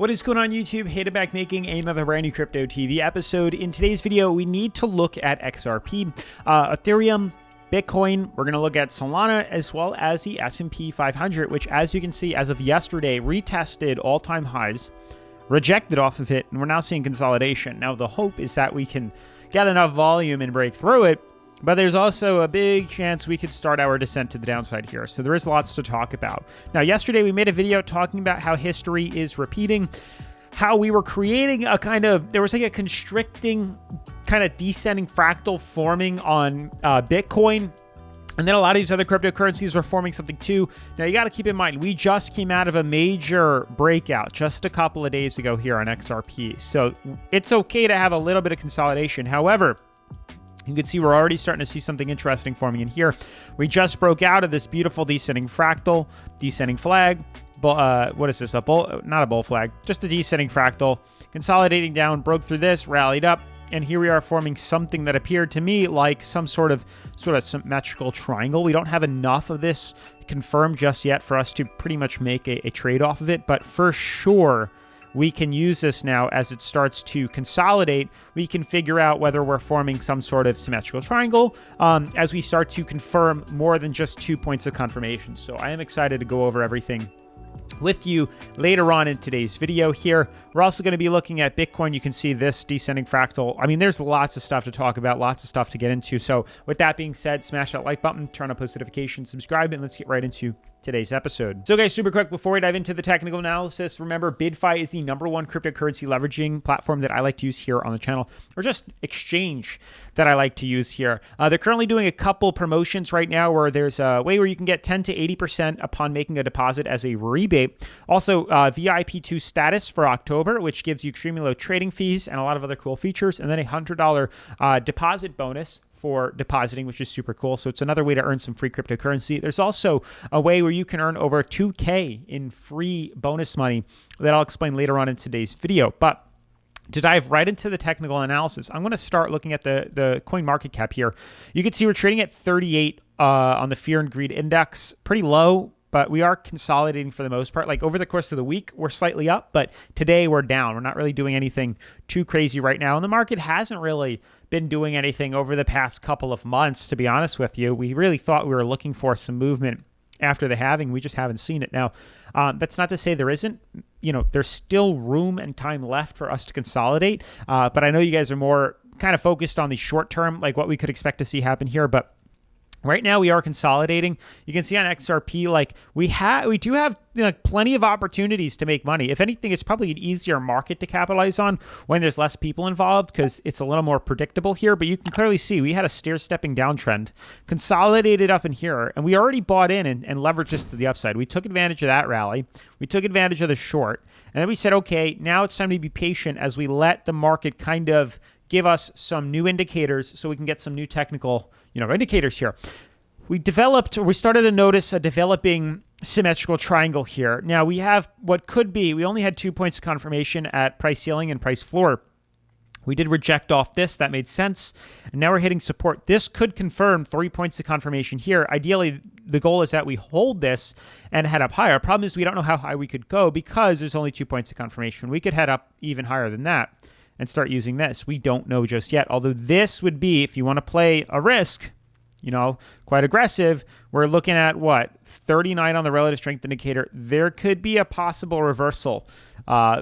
What is going on YouTube? Hater back making another brand new Crypto TV episode. In today's video, we need to look at XRP, Ethereum, Bitcoin. We're going to look at Solana as well as the S&P 500, which as you can see, as of yesterday, retested all-time highs, rejected off of it, and we're now seeing consolidation. Now, the hope is that we can get enough volume and break through it, but there's also a big chance we could start our descent to the downside here. So there is lots to talk about. Now, yesterday we made a video talking about how history is repeating, how we were creating a there was like a constricting kind of descending fractal forming on Bitcoin. And then a lot of these other cryptocurrencies were forming something too. Now, you got to keep in mind, we just came out of a major breakout just a couple of days ago here on XRP. So it's okay to have a little bit of consolidation. However, you can see we're already starting to see something interesting forming in here. We just broke out of this beautiful descending fractal, descending flag. What is this? Not a bull flag, just a descending fractal. Consolidating down, broke through this, rallied up, and here we are forming something that appeared to me like some sort of symmetrical triangle. We don't have enough of this confirmed just yet for us to pretty much make a trade off of it, but for sure, we can use this now as it starts to consolidate. We can figure out whether we're forming some sort of symmetrical triangle as we start to confirm more than just 2 points of confirmation. So I am excited to go over everything with you later on in today's video here. We're also going to be looking at Bitcoin. You can see this descending fractal. I mean, there's lots of stuff to talk about, lots of stuff to get into. So with that being said, smash that like button, turn on post notifications, subscribe, and let's get right into today's episode. So guys, super quick, before we dive into the technical analysis, remember BYDFI is the #1 cryptocurrency leveraging platform that I like to use here on the channel, or just exchange that I like to use here. They're currently doing a couple promotions right now where there's a way where you can get 10 to 80% upon making a deposit as a rebate. Also, VIP2 status for October, which gives you extremely low trading fees and a lot of other cool features, and then a $100 deposit bonus for depositing, which is super cool. So it's another way to earn some free cryptocurrency. There's also a way where you can earn over 2K in free bonus money that I'll explain later on in today's video. But to dive right into the technical analysis, I'm going to start looking at the coin market cap here. You can see we're trading at 38 on the Fear and Greed Index, pretty low, but we are consolidating for the most part. Like over the course of the week, we're slightly up, but today we're down. We're not really doing anything too crazy right now. And the market hasn't really been doing anything over the past couple of months, to be honest with you. We really thought we were looking for some movement after the halving. We just haven't seen it. Now, that's not to say there isn't. You know, there's still room and time left for us to consolidate. But I know you guys are more kind of focused on the short term, like what we could expect to see happen here. But right now we are consolidating. You can see on XRP, like we do have plenty of opportunities to make money. If anything, it's probably an easier market to capitalize on when there's less people involved because it's a little more predictable here. But you can clearly see we had a stair-stepping downtrend, consolidated up in here, and we already bought in and leveraged this to the upside. We took advantage of that rally. We took advantage of the short, and then we said, okay, now it's time to be patient as we let the market kind of give us some new indicators so we can get some new technical, indicators here. We started to notice a developing symmetrical triangle here. Now we have what could be, we only had 2 points of confirmation at price ceiling and price floor. We did reject off this. That made sense. And now we're hitting support. This could confirm 3 points of confirmation here. Ideally, the goal is that we hold this and head up higher. Problem is we don't know how high we could go because there's only 2 points of confirmation. We could head up even higher than that and start using this. We don't know just yet. Although this would be, if you want to play a risk, quite aggressive, we're looking at what? 39 on the relative strength indicator. There could be a possible reversal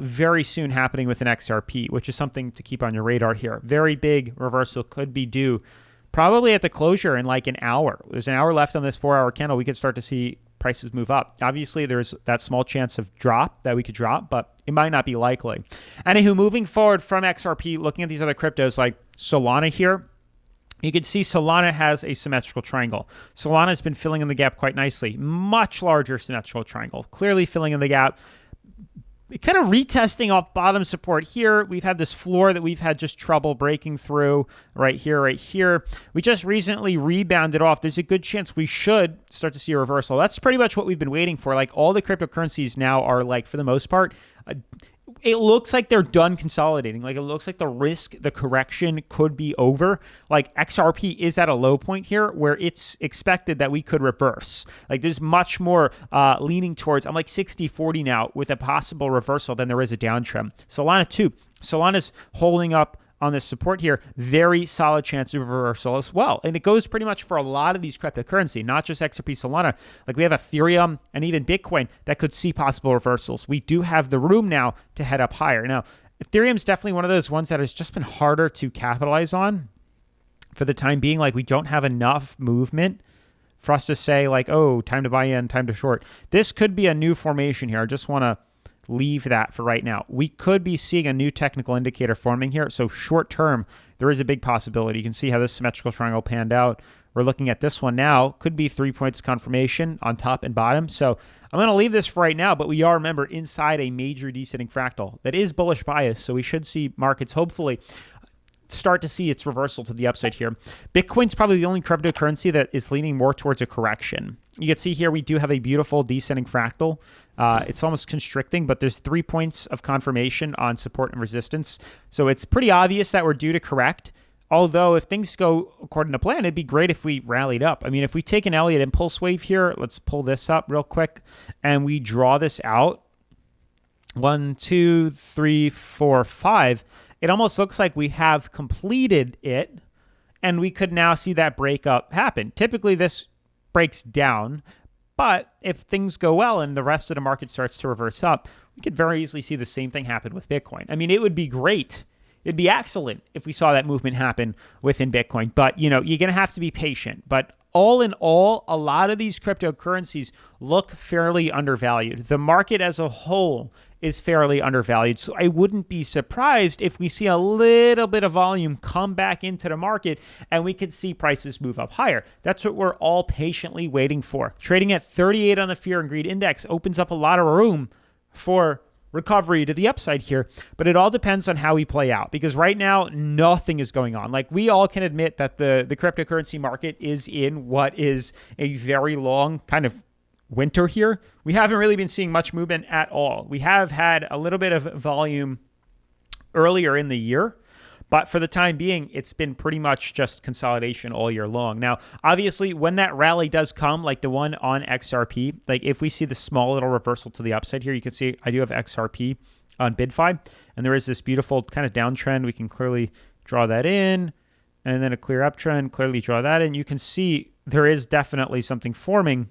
very soon happening with an XRP, which is something to keep on your radar here. Very big reversal could be due probably at the closure in like an hour. There's an hour left on this 4-hour candle. We could start to see prices move up. Obviously, there's that small chance of drop that we could drop, but it might not be likely. Anywho, moving forward from XRP, looking at these other cryptos like Solana here, you can see Solana has a symmetrical triangle. Solana has been filling in the gap quite nicely. Much larger symmetrical triangle, clearly filling in the gap. Kind of retesting off bottom support here. We've had this floor that we've had just trouble breaking through right here. We just recently rebounded off. There's a good chance we should start to see a reversal. That's pretty much what we've been waiting for. Like all the cryptocurrencies now are like, for the most part, it looks like they're done consolidating. Like, it looks like the correction could be over. Like, XRP is at a low point here where it's expected that we could reverse. Like, there's much more leaning towards, I'm like 60-40 now with a possible reversal than there is a downtrend. Solana too. Solana's holding up on this support here, very solid chance of reversal as well. And it goes pretty much for a lot of these cryptocurrency, not just XRP, Solana. Like, we have Ethereum and even Bitcoin that could see possible reversals. We do have the room now to head up higher. Now, Ethereum's definitely one of those ones that has just been harder to capitalize on for the time being. Like, we don't have enough movement for us to say like, oh, time to buy in, time to short. This could be a new formation here. I just want to leave that for right now. We could be seeing a new technical indicator forming here. So short term, there is a big possibility. You can see how this symmetrical triangle panned out. We're looking at this one now. Could be 3 points confirmation on top and bottom. So I'm going to leave this for right now, but we are, remember, inside a major descending fractal that is bullish bias. So we should see markets hopefully start to see its reversal to the upside here. Bitcoin's probably the only cryptocurrency that is leaning more towards a correction. You can see here we do have a beautiful descending fractal. It's almost constricting, but there's 3 points of confirmation on support and resistance. So it's pretty obvious that we're due to correct. Although if things go according to plan, it'd be great if we rallied up. I mean, if we take an Elliott impulse wave here, let's pull this up real quick, and we draw this out. 1, 2, 3, 4, 5. It almost looks like we have completed it, and we could now see that breakup happen. Typically, this breaks down, but if things go well and the rest of the market starts to reverse up, we could very easily see the same thing happen with Bitcoin. I mean, it would be great. It'd be excellent if we saw that movement happen within Bitcoin, but you're going to have to be patient. But all in all, a lot of these cryptocurrencies look fairly undervalued. The market as a whole is fairly undervalued. So I wouldn't be surprised if we see a little bit of volume come back into the market and we could see prices move up higher. That's what we're all patiently waiting for. Trading at 38 on the Fear and Greed Index opens up a lot of room for recovery to the upside here, but it all depends on how we play out, because right now nothing is going on. Like, we all can admit that the cryptocurrency market is in what is a very long kind of winter here. We haven't really been seeing much movement at all. We have had a little bit of volume earlier in the year, but for the time being, it's been pretty much just consolidation all year long. Now, obviously, when that rally does come, like the one on XRP, like if we see the small little reversal to the upside here, you can see I do have XRP on BYDFI, and there is this beautiful kind of downtrend. We can clearly draw that in, and then a clear uptrend, clearly draw that in. You can see there is definitely something forming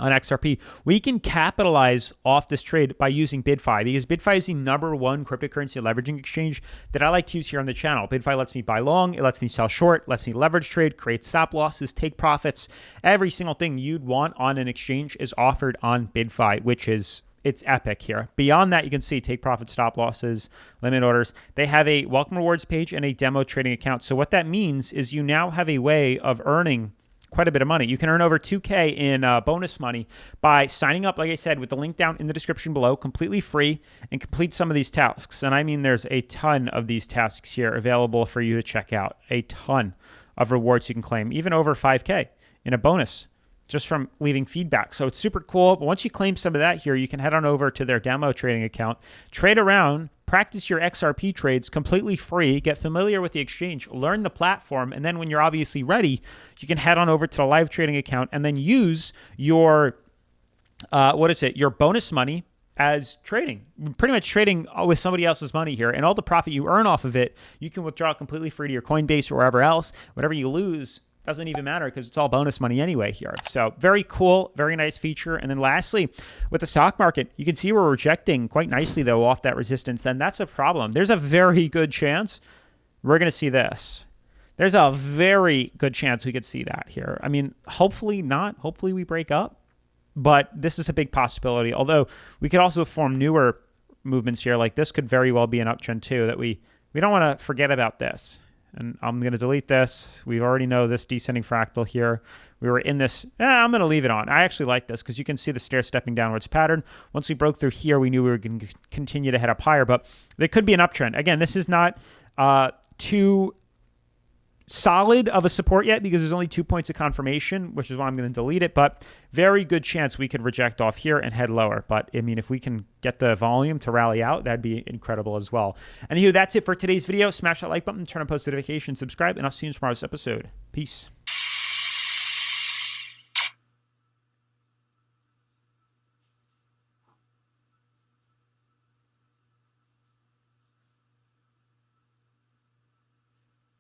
on XRP. We can capitalize off this trade by using BYDFI, because BYDFI is the #1 cryptocurrency leveraging exchange that I like to use here on the channel. BYDFI lets me buy long, it lets me sell short, lets me leverage trade, create stop losses, take profits. Every single thing you'd want on an exchange is offered on BYDFI, which is it's epic here. Beyond that, you can see take profit, stop losses, limit orders. They have a welcome rewards page and a demo trading account. So what that means is you now have a way of earning quite a bit of money. You can earn over 2K in bonus money by signing up, like I said, with the link down in the description below, completely free, and complete some of these tasks. And I mean, there's a ton of these tasks here available for you to check out. A ton of rewards you can claim, even over 5K in a bonus just from leaving feedback. So it's super cool. But once you claim some of that here, you can head on over to their demo trading account, trade around, practice your XRP trades completely free, get familiar with the exchange, learn the platform, and then when you're obviously ready, you can head on over to the live trading account and then use your, your bonus money as trading. Pretty much trading with somebody else's money here, and all the profit you earn off of it, you can withdraw completely free to your Coinbase or wherever else. Whatever you lose doesn't even matter because it's all bonus money anyway here. So very cool, very nice feature. And then lastly, with the stock market, you can see we're rejecting quite nicely though off that resistance. And that's a problem. There's a very good chance we're going to see this. There's a very good chance we could see that here. I mean, hopefully not. Hopefully we break up. But this is a big possibility. Although we could also form newer movements here. Like this could very well be an uptrend too, that we don't want to forget about this. And I'm going to delete this. We already know this descending fractal here. We were in this. I'm going to leave it on. I actually like this because you can see the stair stepping downwards pattern. Once we broke through here, we knew we were going to continue to head up higher. But there could be an uptrend. Again, this is not too solid of a support yet because there's only 2 points of confirmation, which is why I'm going to delete it. But very good chance we could reject off here and head lower. But I mean, if we can get the volume to rally out, that'd be incredible as well. Anywho, that's it for today's video. Smash that like button, turn on post notifications, subscribe, and I'll see you in tomorrow's episode. Peace.